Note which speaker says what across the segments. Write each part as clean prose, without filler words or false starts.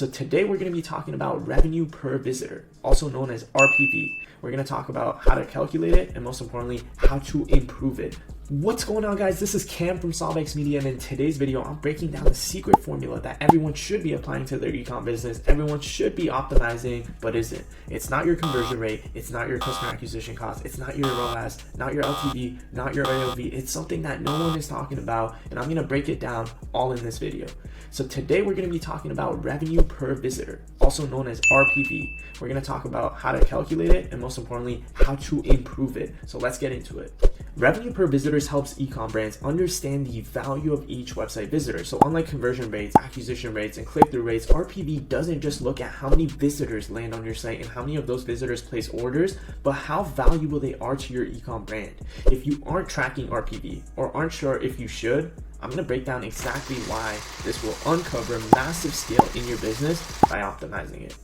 Speaker 1: So today we're going to be talking about revenue per visitor, also known as RPV. We're going to talk about how to calculate it and most importantly, how to improve it. What's going on, guys? This is Cam from SolveX Media, and in today's video, I'm breaking down the secret formula that everyone should be applying to their ecom business. Everyone should be optimizing, but isn't. It's not your conversion rate. It's not your customer acquisition cost. It's not your ROAS, not your LTV, not your AOV. It's something that no one is talking about, and I'm going to break it down all in this video. So today we're going to be talking about revenue per visitor, also known as RPV. We're going to talk about how to calculate it and most importantly, how to improve it. So let's get into it. Revenue per visitors helps ecom brands understand the value of each website visitor. So unlike conversion rates, acquisition rates, and click-through rates, RPV doesn't just look at how many visitors land on your site and how many of those visitors place orders, but how valuable they are to your ecom brand. If you aren't tracking RPV or aren't sure if you should, I'm going to break down exactly why this will uncover massive scale in your business by optimizing it.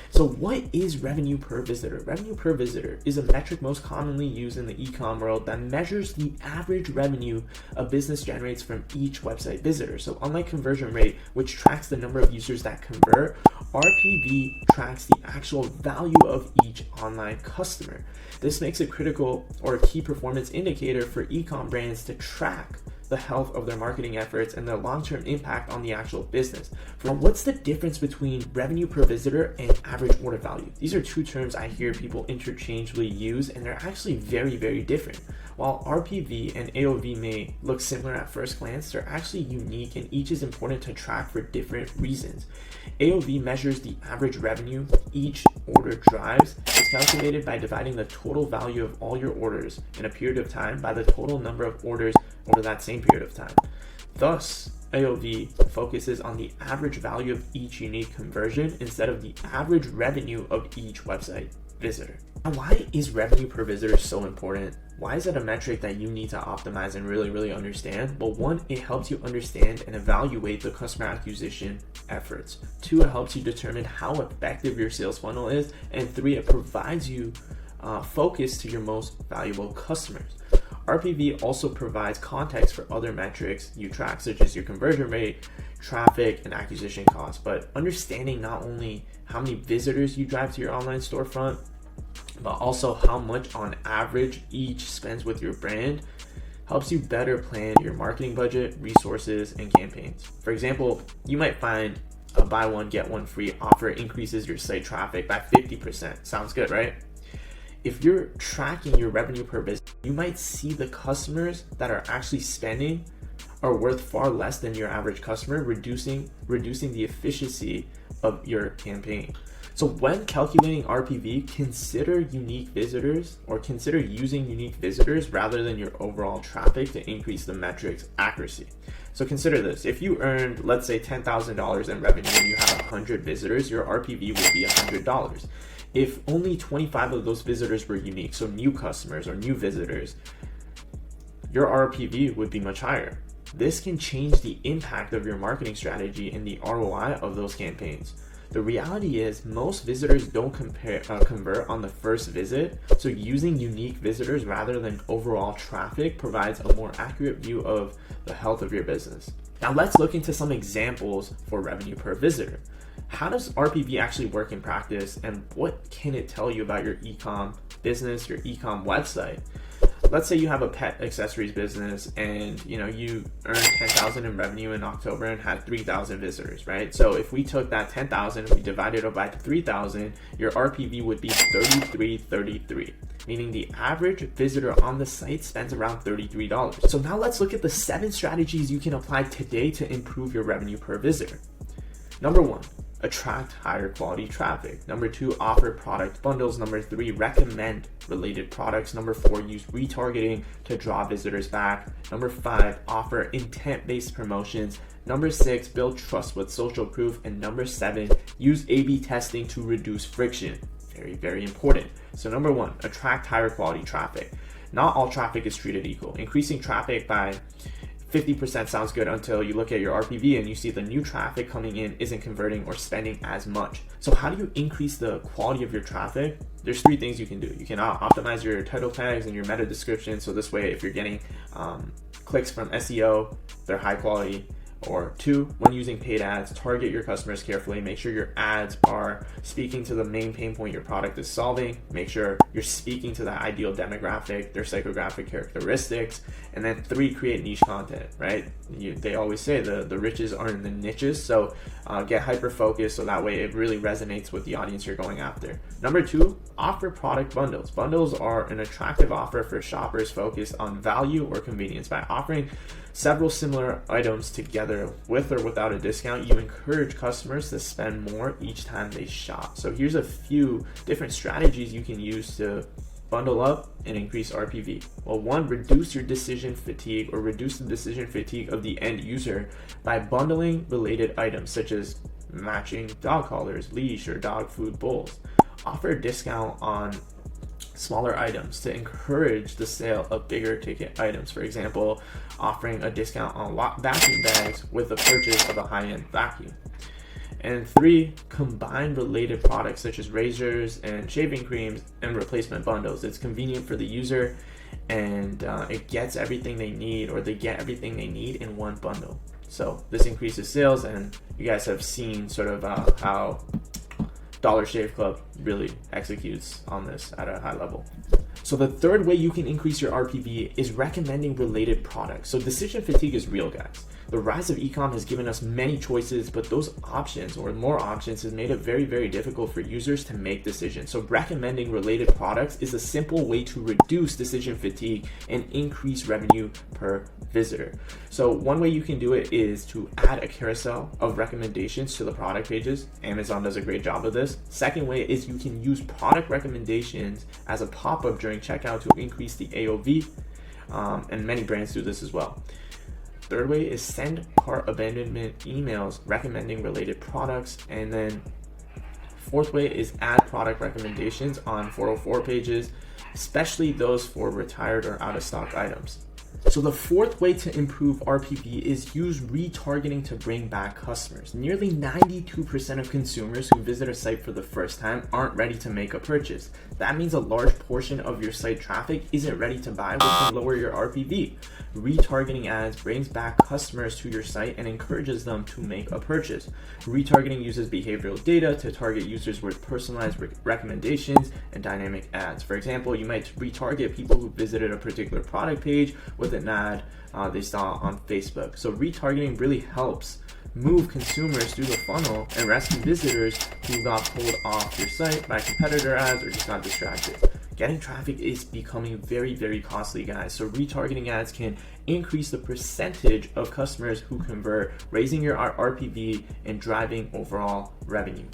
Speaker 1: So what is revenue per visitor? Revenue per visitor is a metric most commonly used in the ecom world that measures the average revenue a business generates from each website visitor. So unlike conversion rate, which tracks the number of users that convert, RPV tracks the actual value of each online customer. This makes it critical or a key performance indicator for ecom brands to track the health of their marketing efforts and their long-term impact on the actual business. What's the difference between revenue per visitor and average order value? These are two terms I hear people interchangeably use, and they're actually very, very different. While RPV and AOV may look similar at first glance, they're actually unique and each is important to track for different reasons. AOV measures the average revenue each order drives. It's calculated by dividing the total value of all your orders in a period of time by the total number of orders over that same period of time. Thus, AOV focuses on the average value of each unique conversion instead of the average revenue of each website visitor. Now, why is revenue per visitor so important? Why is it a metric that you need to optimize and really understand? Well, one, it helps you understand and evaluate the customer acquisition efforts. Two, it helps you determine how effective your sales funnel is. And three, it provides you focus to your most valuable customers. RPV also provides context for other metrics you track, such as your conversion rate, traffic, and acquisition costs. But understanding not only how many visitors you drive to your online storefront, but also how much on average each spends with your brand helps you better plan your marketing budget, resources, and campaigns. For example, you might find a buy one, get one free offer increases your site traffic by 50%. Sounds good, right? If you're tracking your revenue per visit, you might see the customers that are actually spending are worth far less than your average customer, reducing the efficiency of your campaign. So when calculating RPV, consider unique visitors or consider using unique visitors rather than your overall traffic to increase the metric's accuracy. So consider this. If you earned, let's say, $10,000 in revenue and you have 100 visitors, your RPV would be $100. If only 25 of those visitors were unique, so new customers or new visitors, your RPV would be much higher. This can change the impact of your marketing strategy and the ROI of those campaigns. The reality is most visitors don't convert on the first visit, so using unique visitors rather than overall traffic provides a more accurate view of the health of your business. Now let's look into some examples for revenue per visitor. How does RPV actually work in practice, and what can it tell you about your ecom business, your ecom website? Let's say you have a pet accessories business and you earned 10,000 in revenue in October and had 3,000 visitors, right? So if we took that 10,000 and we divided it by 3,000, your RPV would be 33.33, meaning the average visitor on the site spends around $33. So now let's look at the 7 strategies you can apply today to improve your revenue per visitor. Number 1, attract higher quality traffic. Number 2, offer product bundles. Number 3, recommend related products. Number 4, use retargeting to draw visitors back. Number 5, offer intent-based promotions. Number 6, build trust with social proof. And number 7, use A/B testing to reduce friction. Very important. So number 1, attract higher quality traffic. Not all traffic is treated equal. Increasing traffic by 50% sounds good until you look at your RPV and you see the new traffic coming in isn't converting or spending as much. So how do you increase the quality of your traffic? There's 3 things you can do. You can optimize your title tags and your meta description. So this way, if you're getting clicks from SEO, they're high quality. Or 2, when using paid ads, target your customers carefully. Make sure your ads are speaking to the main pain point your product is solving. Make sure you're speaking to the ideal demographic, their psychographic characteristics. And then 3, create niche content, right? They always say the riches are in the niches. So get hyper-focused so that way it really resonates with the audience you're going after. Number 2, offer product bundles. Bundles are an attractive offer for shoppers focused on value or convenience. By offering several similar items together with or without a discount, you encourage customers to spend more each time they shop. So here's a few different strategies you can use to bundle up and increase RPV. Well, 1, reduce your decision fatigue or reduce the decision fatigue of the end user by bundling related items such as matching dog collars, leash, or dog food bowls. Offer a discount on smaller items to encourage the sale of bigger ticket items. For example, offering a discount on vacuum bags with the purchase of a high-end vacuum. And 3, combine related products such as razors and shaving creams and replacement bundles. It's convenient for the user and it gets everything they need, or they get everything they need in one bundle. So this increases sales, and you guys have seen sort of how Dollar Shave Club really executes on this at a high level. So the third way you can increase your RPV is recommending related products. So decision fatigue is real, guys. The rise of e-com has given us many choices, but those options or more options has made it very, very difficult for users to make decisions. So recommending related products is a simple way to reduce decision fatigue and increase revenue per visitor. So one way you can do it is to add a carousel of recommendations to the product pages. Amazon does a great job of this. Second way is you can use product recommendations as a pop-up during checkout to increase the AOV, and many brands do this as well. Third way is send cart abandonment emails recommending related products. And then fourth way is add product recommendations on 404 pages, especially those for retired or out of stock items. So the fourth way to improve RPV is use retargeting to bring back customers. Nearly 92% of consumers who visit a site for the first time aren't ready to make a purchase. That means a large portion of your site traffic isn't ready to buy, which can lower your RPV. Retargeting ads brings back customers to your site and encourages them to make a purchase. Retargeting uses behavioral data to target users with personalized recommendations and dynamic ads. For example, you might retarget people who visited a particular product page with an ad they saw on Facebook. So retargeting really helps move consumers through the funnel and rescue visitors who got pulled off your site by competitor ads or just got distracted. Getting traffic is becoming very, very costly, guys. So retargeting ads can increase the percentage of customers who convert, raising your RPV and driving overall revenue.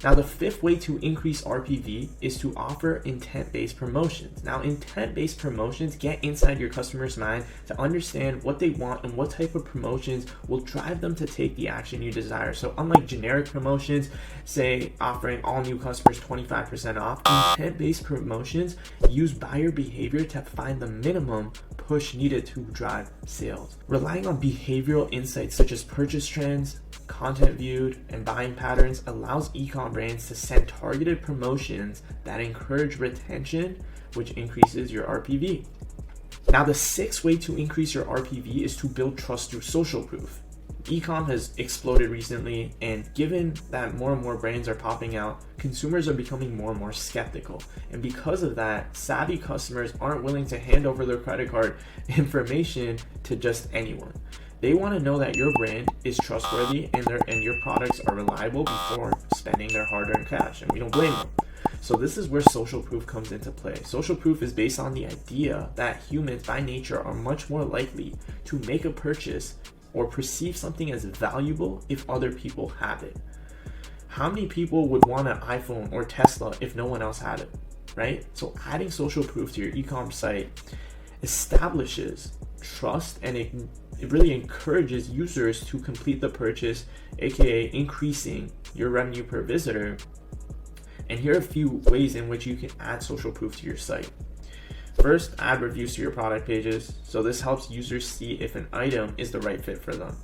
Speaker 1: Now, the fifth way to increase RPV is to offer intent-based promotions. Now, intent-based promotions get inside your customer's mind to understand what they want and what type of promotions will drive them to take the action you desire. So unlike generic promotions, say offering all new customers 25% off, intent-based promotions use buyer behavior to find the minimum push needed to drive sales. Relying on behavioral insights such as purchase trends, content viewed, and buying patterns allows e-com brands to send targeted promotions that encourage retention, which increases your RPV. Now, the sixth way to increase your RPV is to build trust through social proof. E-com has exploded recently, and given that more and more brands are popping out, consumers are becoming more and more skeptical. And because of that, savvy customers aren't willing to hand over their credit card information to just anyone. They want to know that your brand is trustworthy and your products are reliable before spending their hard-earned cash, and we don't blame them. So this is where social proof comes into play. Social proof is based on the idea that humans by nature are much more likely to make a purchase or perceive something as valuable if other people have it. How many people would want an iPhone or Tesla if no one else had it, right? So adding social proof to your e-commerce site establishes trust, and it really encourages users to complete the purchase, aka increasing your revenue per visitor. And here are a few ways in which you can add social proof to your site. First, add reviews to your product pages. So this helps users see if an item is the right fit for them.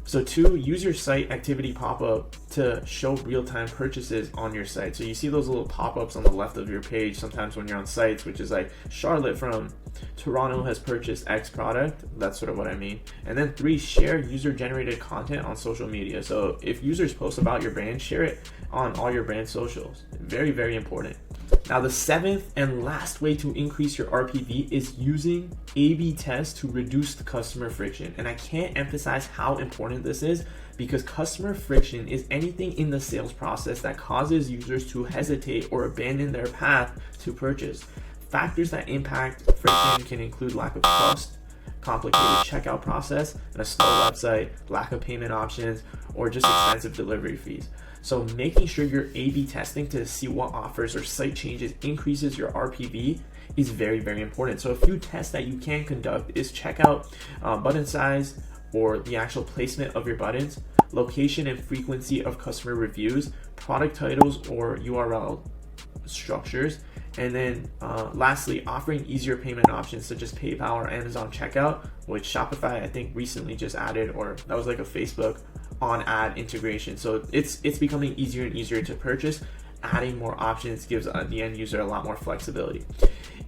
Speaker 1: So 2, use your site activity pop-up to show real-time purchases on your site. So you see those little pop-ups on the left of your page sometimes when you're on sites, which is like Charlotte from Toronto has purchased X product. That's sort of what I mean. And then 3, share user-generated content on social media. So if users post about your brand, share it on all your brand socials. Very, very important. Now, the 7th and last way to increase your RPV is using A/B tests to reduce the customer friction. And I can't emphasize how important this is, because customer friction is anything in the sales process that causes users to hesitate or abandon their path to purchase. Factors that impact friction can include lack of trust, complicated checkout process, and a slow website, lack of payment options, or just expensive delivery fees. So making sure you're A/B testing to see what offers or site changes increases your RPV is very, very important. So a few tests that you can conduct is checkout button size or the actual placement of your buttons, location and frequency of customer reviews, product titles or URL structures, and then lastly, offering easier payment options such as PayPal or Amazon checkout, which Shopify I think recently just added, or that was like a Facebook on ad integration. So it's becoming easier and easier to purchase. Adding more options gives the end user a lot more flexibility.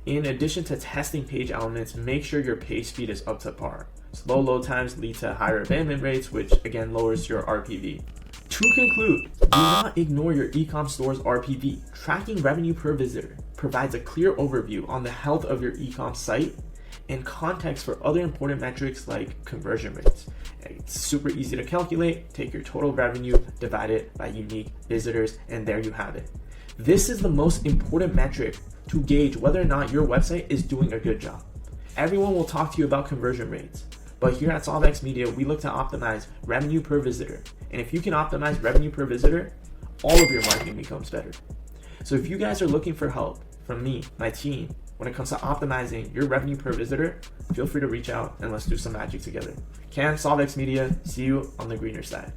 Speaker 1: In addition to testing page elements, make sure your page speed is up to par. Slow load times lead to higher abandonment rates, which again lowers your RPV. To conclude, do not ignore your e-com store's RPV. Tracking revenue per visitor provides a clear overview on the health of your e-com site and context for other important metrics like conversion rates. It's super easy to calculate. Take your total revenue, divide it by unique visitors, and there you have it. This is the most important metric to gauge whether or not your website is doing a good job. Everyone will talk to you about conversion rates, but here at SolveX Media, we look to optimize revenue per visitor. And if you can optimize revenue per visitor, all of your marketing becomes better. So if you guys are looking for help from me, my team, when it comes to optimizing your revenue per visitor, feel free to reach out and let's do some magic together. Cam, SolveX Media, see you on the greener side.